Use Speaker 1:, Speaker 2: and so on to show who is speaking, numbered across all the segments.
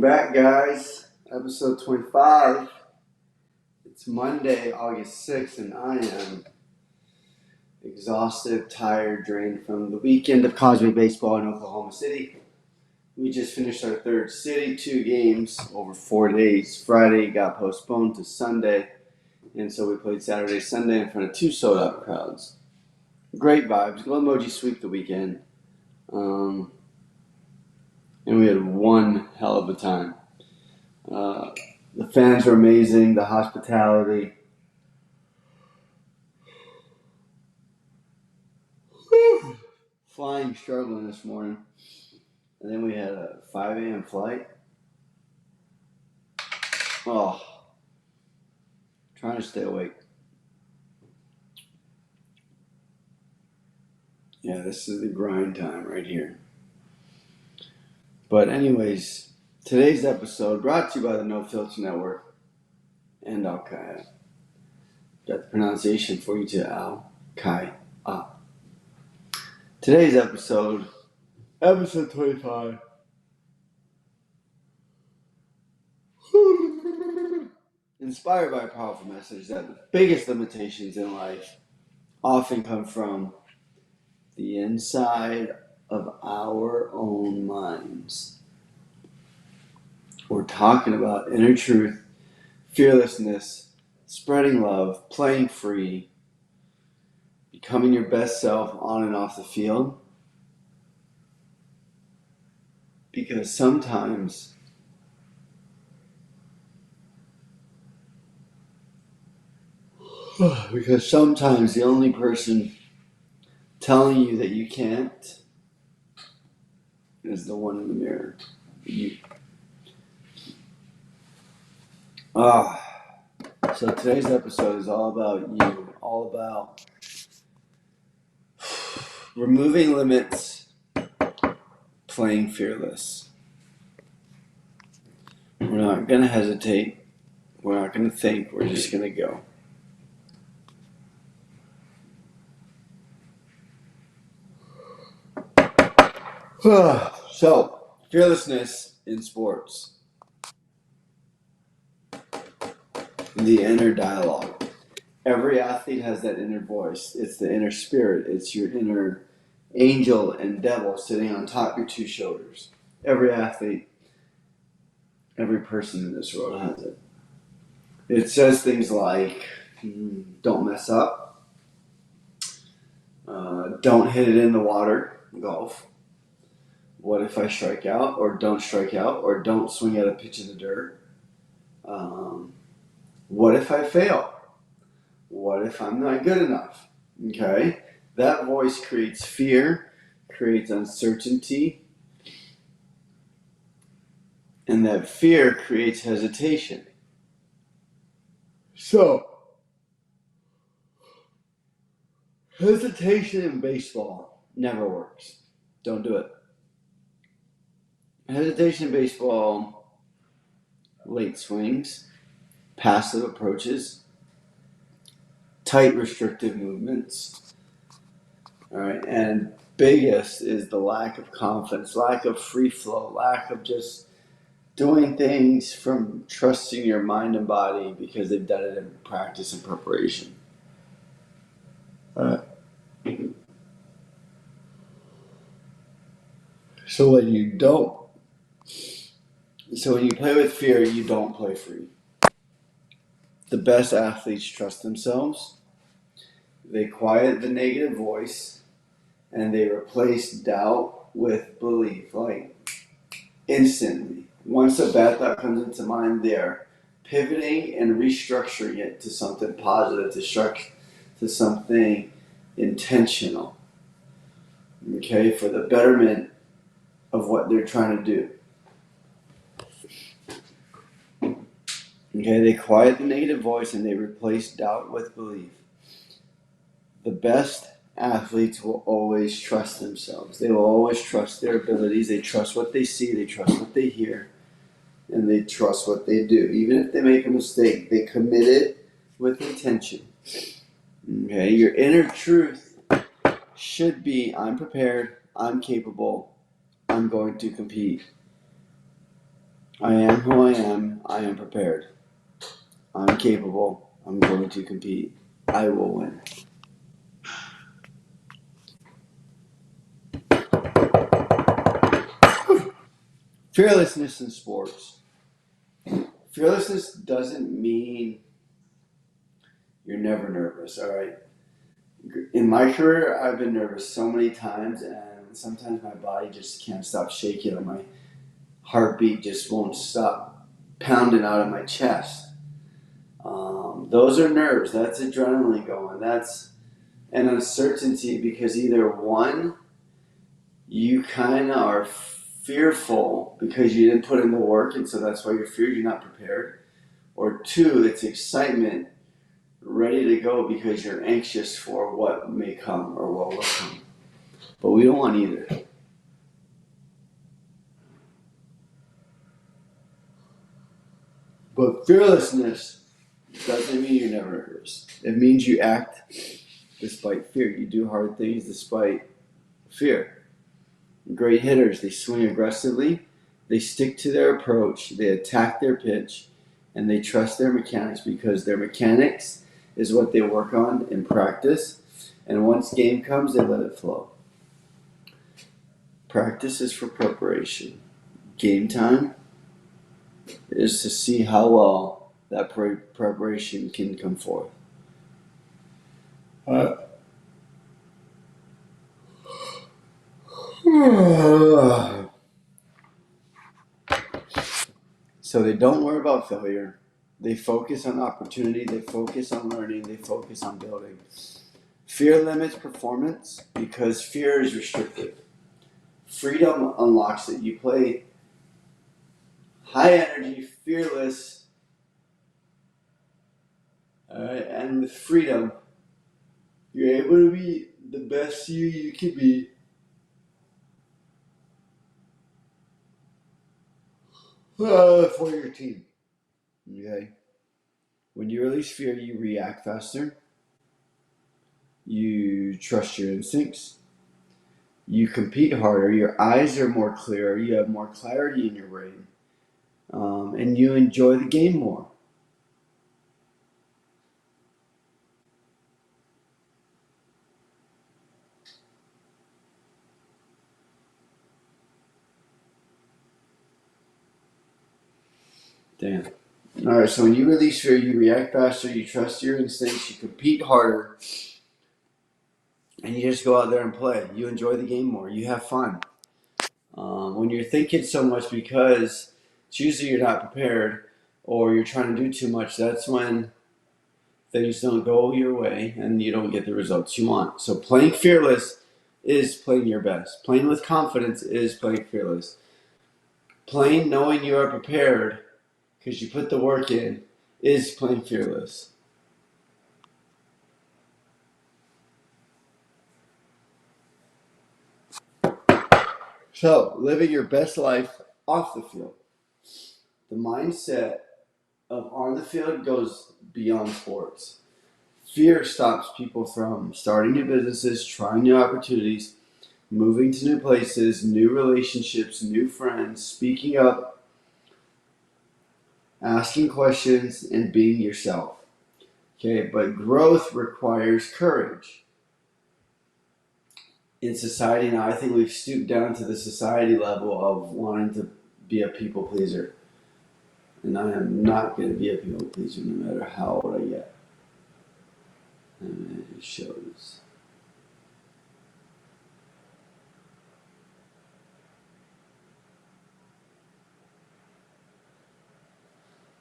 Speaker 1: back, guys. Episode 25. It's Monday, August 6th, and I am exhausted, tired, drained from the weekend of Causeway Baseball in Oklahoma City. We just finished our third city, 2 games over 4 days. Friday got postponed to Sunday, and so we played Saturday, Sunday in front of 2 sold-out crowds. Great vibes. Glow emoji sweep the weekend. And we had one hell of a time. The fans were amazing, the hospitality. Flying, struggling this morning. And then we had a 5 a.m. flight. Trying to stay awake. Yeah, this is the grind time right here. But anyways, today's episode brought to you by the No Filter Network and Al-Qaeda. Got the pronunciation for you to Al-Qaeda. Today's episode 25. Inspired by a powerful message that the biggest limitations in life often come from the inside of our own minds. We're talking about inner truth, fearlessness, spreading love, playing free, becoming your best self on and off the field. Because sometimes the only person telling you that you can't is the one in the mirror. You. So today's episode is all about you, all about removing limits, playing fearless. We're not going to hesitate. We're not going to think. We're just going to go. So, fearlessness in sports. The inner dialogue. Every athlete has that inner voice. It's the inner spirit. It's your inner angel and devil sitting on top of your 2 shoulders. Every athlete, every person in this world has it. It says things like, don't mess up, don't hit it in the water, golf. What if I strike out, or don't strike out, or don't swing at a pitch in the dirt? What if I fail? What if I'm not good enough? Okay? That voice creates fear, creates uncertainty, and that fear creates hesitation. So, hesitation in baseball never works. Don't do it. Hesitation in baseball, late swings, passive approaches, tight restrictive movements. All right, and biggest is the lack of confidence, lack of free flow, lack of just doing things from trusting your mind and body because they've done it in practice and preparation. So when you play with fear, you don't play free. The best athletes trust themselves. They quiet the negative voice, and they replace doubt with belief, like instantly. Once a bad thought comes into mind, they're pivoting and restructuring it to something positive, to something intentional, okay, for the betterment of what they're trying to do. Okay, they quiet the negative voice and they replace doubt with belief. The best athletes will always trust themselves. They will always trust their abilities. They trust what they see. They trust what they hear. And they trust what they do. Even if they make a mistake, they commit it with intention. Okay, your inner truth should be, I'm prepared, I'm capable, I'm going to compete. I am who I am. I am prepared. I'm capable. I'm going to compete. I will win. Fearlessness in sports. Fearlessness doesn't mean you're never nervous, all right? In my career, I've been nervous so many times, and sometimes my body just can't stop shaking, and my heartbeat just won't stop pounding out of my chest. Those are nerves. That's adrenaline going. That's an uncertainty because either one, you kind of are fearful because you didn't put in the work, and so that's why you're feared, you're not prepared. Or two, it's excitement, ready to go because you're anxious for what may come or what will come. But we don't want either. But fearlessness doesn't mean you're never nervous. It means you act despite fear. You do hard things despite fear. Great hitters, they swing aggressively, they stick to their approach, they attack their pitch, and they trust their mechanics because their mechanics is what they work on in practice. And once game comes, they let it flow. Practice is for preparation. Game time is to see how well that preparation can come forth. So they don't worry about failure. They focus on opportunity. They focus on learning. They focus on building. Fear limits performance because fear is restrictive. Freedom unlocks it. You play high energy, fearless, and with freedom, you're able to be the best you can be. For your team. Okay. When you release fear, you react faster. You trust your instincts. You compete harder. Your eyes are more clear. You have more clarity in your brain, and you enjoy the game more. Damn. All right. So when you release fear, you react faster. You trust your instincts. You compete harder, and you just go out there and play. You enjoy the game more. You have fun. When you're thinking so much because it's usually you're not prepared or you're trying to do too much, that's when things don't go your way and you don't get the results you want. So playing fearless is playing your best. Playing with confidence is playing fearless. Playing knowing you are prepared because you put the work in is playing fearless. So living your best life off the field. The mindset of on the field goes beyond sports. Fear stops people from starting new businesses, trying new opportunities, moving to new places, new relationships, new friends, speaking up, asking questions, and being yourself. Okay, but growth requires courage. In society now, I think we've stooped down to the society level of wanting to be a people pleaser. And I am not going to be a people pleaser no matter how old I get. And it shows.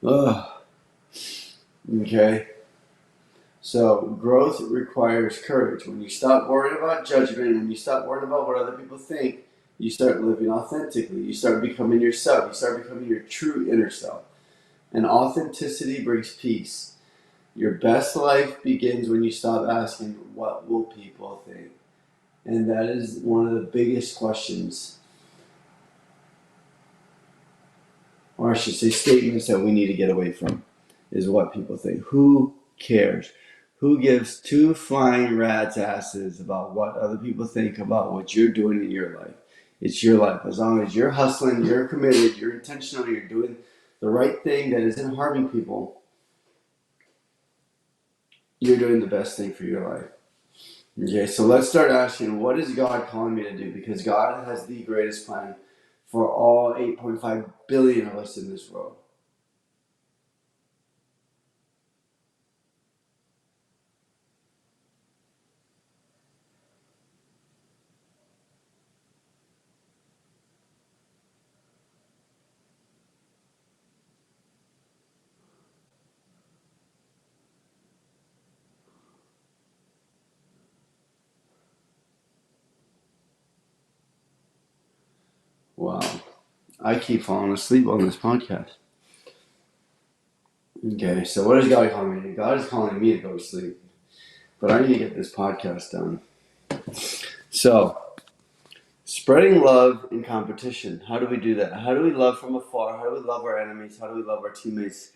Speaker 1: Ugh. Okay. So growth requires courage. When you stop worrying about judgment, when you stop worrying about what other people think, you start living authentically. You start becoming yourself. You start becoming your true inner self. And authenticity brings peace. Your best life begins when you stop asking, what will people think? And that is one of the biggest questions, or I should say statements that we need to get away from, is what people think. Who cares? Who gives two flying rats asses about what other people think about what you're doing in your life? It's your life. As long as you're hustling, you're committed, you're intentional, you're doing the right thing that isn't harming people, you're doing the best thing for your life. Okay, so let's start asking, what is God calling me to do? Because God has the greatest plan for all 8.5 billion of us in this world. Wow. I keep falling asleep on this podcast. Okay, so what is God calling me to do? God is calling me to go to sleep. But I need to get this podcast done. So, spreading love in competition. How do we do that? How do we love from afar? How do we love our enemies? How do we love our teammates?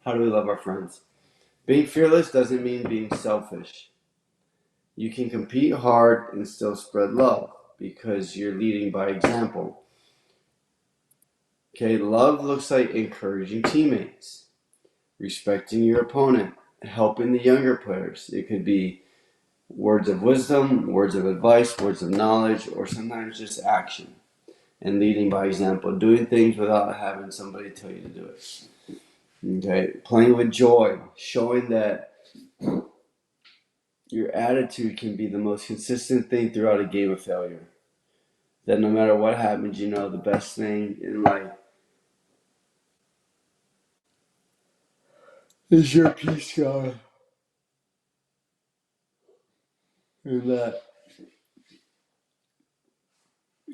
Speaker 1: How do we love our friends? Being fearless doesn't mean being selfish. You can compete hard and still spread love because you're leading by example. Okay, love looks like encouraging teammates, respecting your opponent, helping the younger players. It could be words of wisdom, words of advice, words of knowledge, or sometimes just action. And leading by example, doing things without having somebody tell you to do it. Okay, playing with joy, showing that your attitude can be the most consistent thing throughout a game of failure. That no matter what happens, you know the best thing in life is your peace, God. And that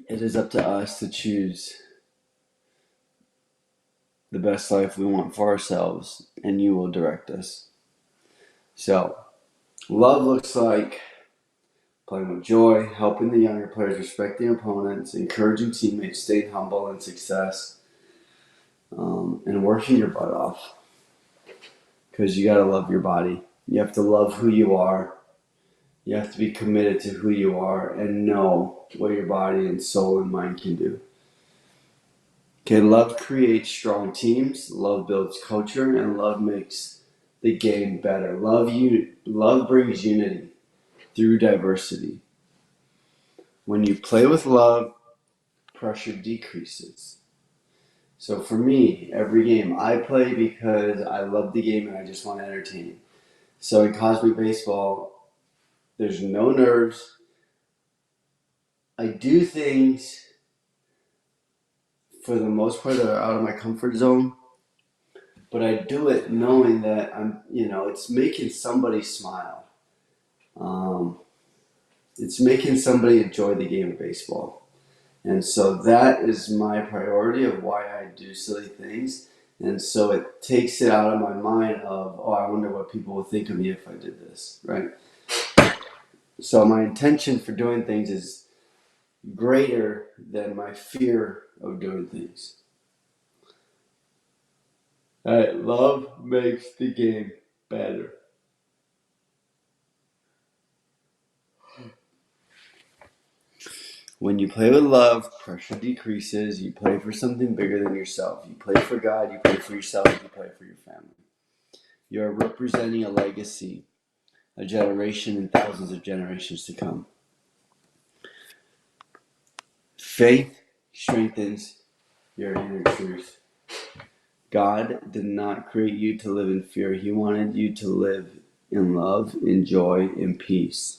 Speaker 1: it is up to us to choose the best life we want for ourselves, and you will direct us. So, love looks like playing with joy, helping the younger players, respecting opponents, encouraging teammates, staying humble in success, and working your butt off. Because you got to love your body. You have to love who you are. You have to be committed to who you are and know what your body and soul and mind can do. Okay, love creates strong teams, love builds culture, and love makes the game better. Love brings unity through diversity. When you play with love, pressure decreases. So for me, every game I play because I love the game and I just want to entertain. So in Cosmic Baseball, there's no nerves. I do things for the most part that are out of my comfort zone, but I do it knowing that it's making somebody smile. It's making somebody enjoy the game of baseball. And so that is my priority of why I do silly things. And so it takes it out of my mind of, oh, I wonder what people would think of me if I did this, right? So my intention for doing things is greater than my fear of doing things. Love makes the game better. When you play with love, pressure decreases. You play for something bigger than yourself. You play for God, you play for yourself, you play for your family. You are representing a legacy, a generation and thousands of generations to come. Faith strengthens your inner truth. God did not create you to live in fear. He wanted you to live in love, in joy, in peace.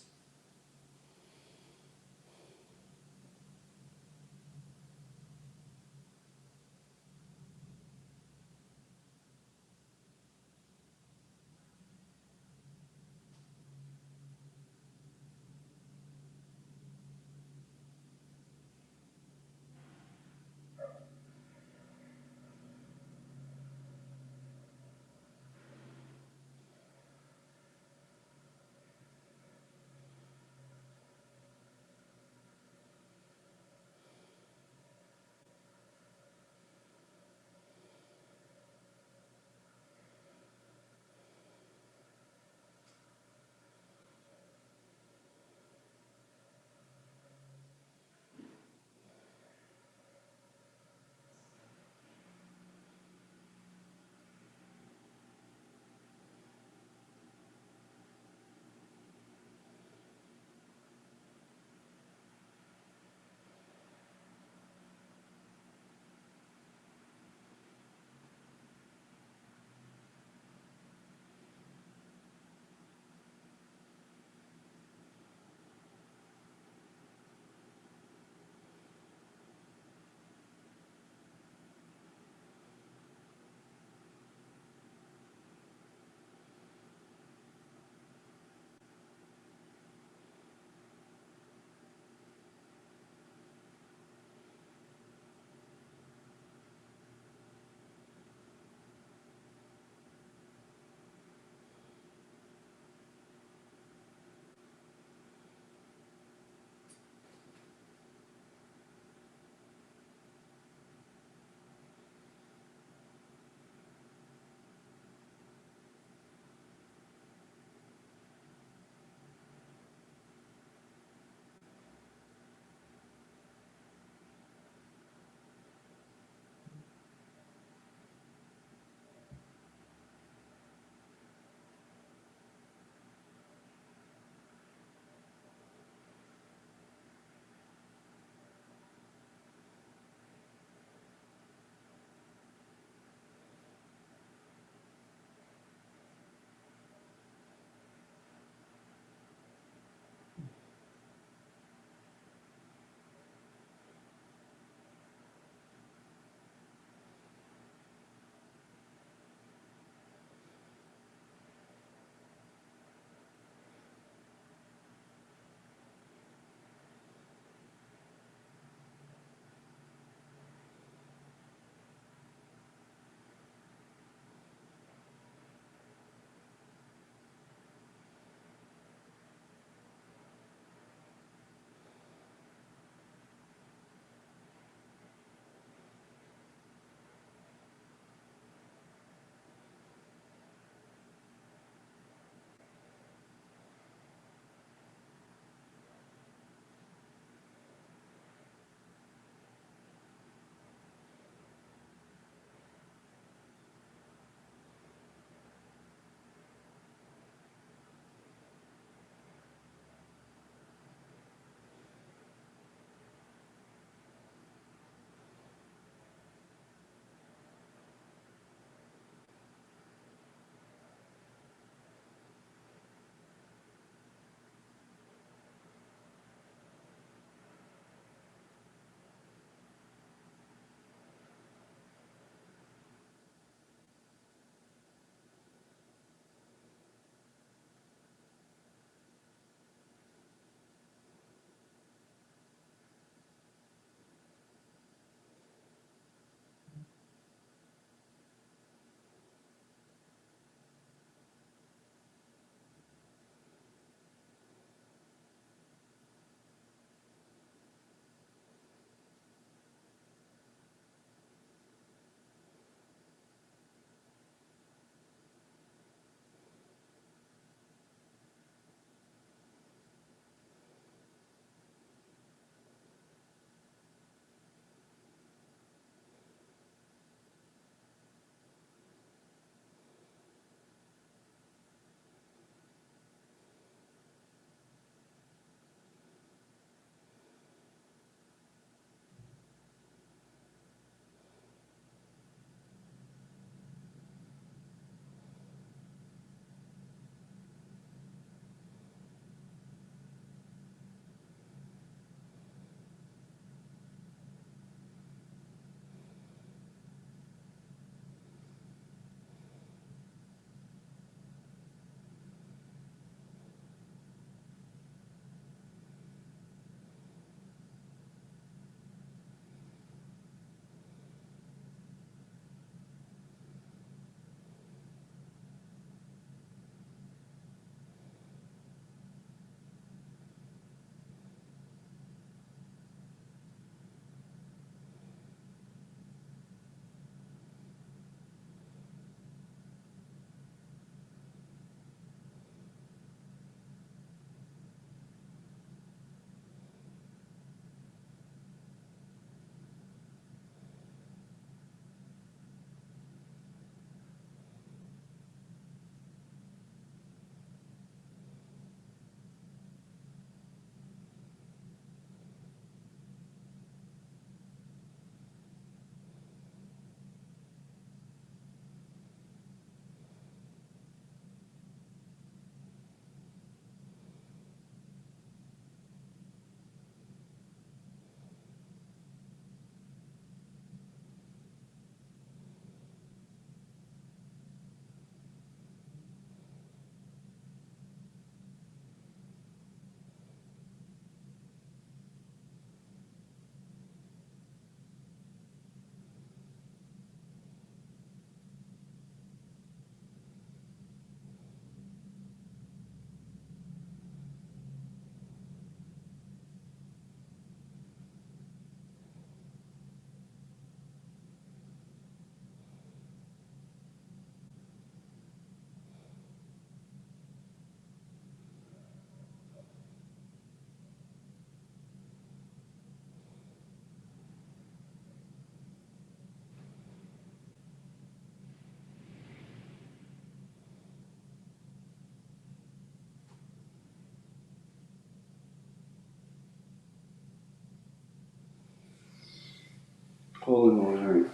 Speaker 1: Holy moly.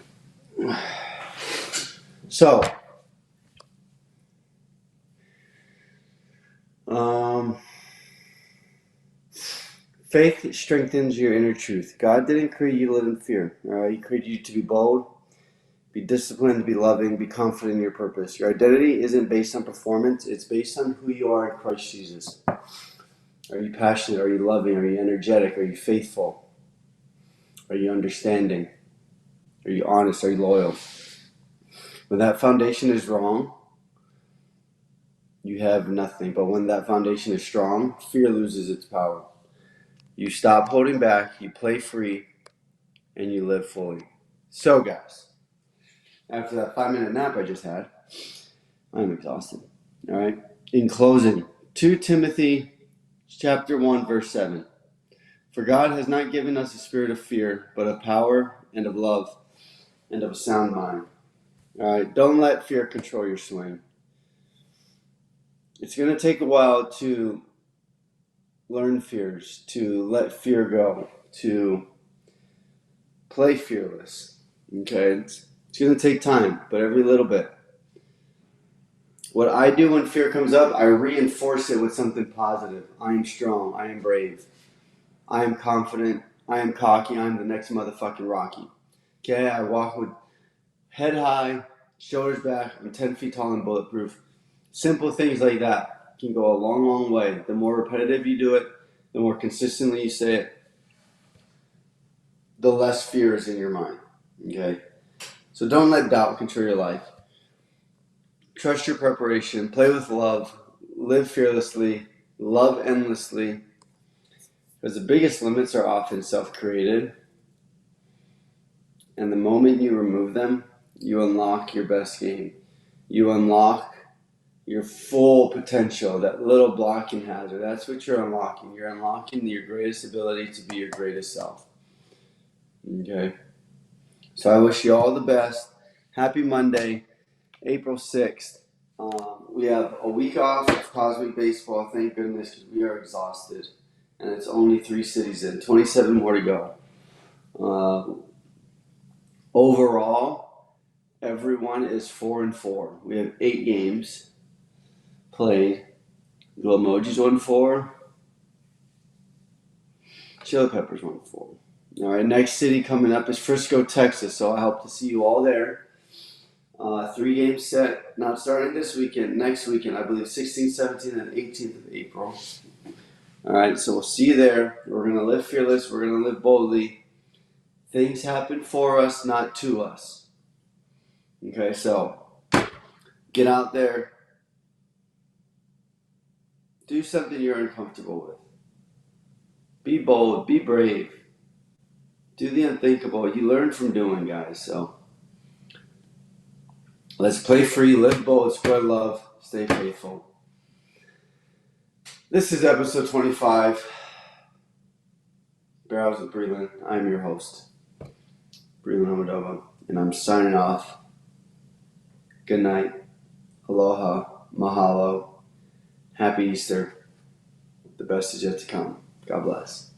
Speaker 1: So, faith strengthens your inner truth. God didn't create you to live in fear. He created you to be bold, be disciplined, be loving, be confident in your purpose. Your identity isn't based on performance. It's based on who you are in Christ Jesus. Are you passionate? Are you loving? Are you energetic? Are you faithful? Are you understanding? Are you honest? Are you loyal? When that foundation is wrong, you have nothing. But when that foundation is strong, fear loses its power. You stop holding back, you play free, and you live fully. So, guys, after that 5-minute nap I just had, I'm exhausted. All right. In closing, 2 Timothy chapter 1, verse 7. For God has not given us a spirit of fear, but of power and of love and of a sound mind. All right. Don't let fear control your swing. It's going to take a while to learn fears, to let fear go, to play fearless. Okay. It's going to take time, but every little bit. What I do when fear comes up, I reinforce it with something positive. I am strong. I am brave. I am confident. I am cocky. I am the next motherfucking Rocky. Okay? I walk with head high, shoulders back. I'm 10 feet tall and bulletproof. Simple things like that can go a long, long way. The more repetitive you do it, the more consistently you say it, the less fear is in your mind. Okay? So don't let doubt control your life. Trust your preparation. Play with love. Live fearlessly. Love endlessly. Because the biggest limits are often self-created. And the moment you remove them, you unlock your best game. You unlock your full potential, that little blocking hazard. That's what you're unlocking. You're unlocking your greatest ability to be your greatest self. Okay? So I wish you all the best. Happy Monday, April 6th. We have a week off of Cosmic Baseball, thank goodness, because we are exhausted. And it's only 3 cities in, 27 more to go. Overall, everyone is 4-4. We have 8 games played. Glowmoji's 1-4. Chili Peppers 1-4. All right, next city coming up is Frisco, Texas. So I hope to see you all there. 3 games set, not starting this weekend, next weekend, I believe 16th, 17th, and 18th of April. All right, so we'll see you there. We're going to live fearless. We're going to live boldly. Things happen for us, not to us. Okay, so get out there. Do something you're uncomfortable with. Be bold. Be brave. Do the unthinkable. You learn from doing, guys. So let's play free, live bold, spread love, stay faithful. This is episode 25. Bear House with Breland. I'm your host, Breland Hamadova, and I'm signing off. Good night. Aloha. Mahalo. Happy Easter. The best is yet to come. God bless.